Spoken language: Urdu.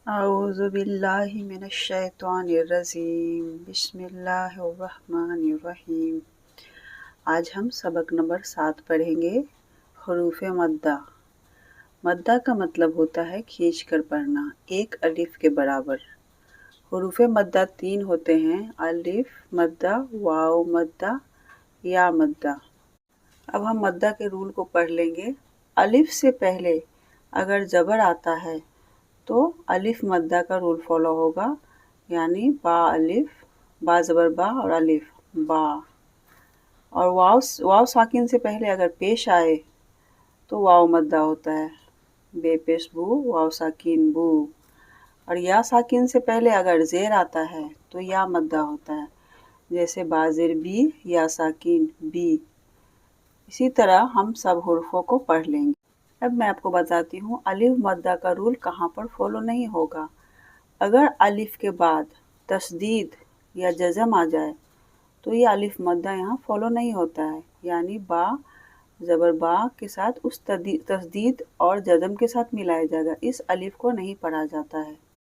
اعوذ باللہ من الشیطان الرجیم بسم اللہ الرحمن الرحیم۔ آج ہم سبق نمبر 7 پڑھیں گے، حروف مدہ۔ مدہ کا مطلب ہوتا ہے کھینچ کر پڑھنا، ایک الف کے برابر۔ حروف مدہ 3 ہوتے ہیں، الف مدہ، واو مدہ، یا مدہ۔ اب ہم مدہ کے رول کو پڑھ لیں گے۔ الف سے پہلے اگر زبر آتا ہے تو الف مدہ کا رول فالو ہوگا، یعنی با الف، با زبر با اور الف با۔ اور واو ساکن سے پہلے اگر پیش آئے تو واو مدہ ہوتا ہے، بے پیش بو، واو ساکن بو۔ اور یا ساکن سے پہلے اگر زیر آتا ہے تو یا مدہ ہوتا ہے، جیسے با زیر بی، یا ساکن بی۔ اسی طرح ہم سب حروفوں کو پڑھ لیں گے۔ اب میں آپ کو بتاتی ہوں الف مدہ کا رول کہاں پر فالو نہیں ہوگا۔ اگر الف کے بعد تشدید یا جزم آ جائے تو یہ الف مدہ یہاں فالو نہیں ہوتا ہے، یعنی با زبر با کے ساتھ اس تشدید اور جزم کے ساتھ ملایا جائے گا، اس الف کو نہیں پڑھا جاتا ہے۔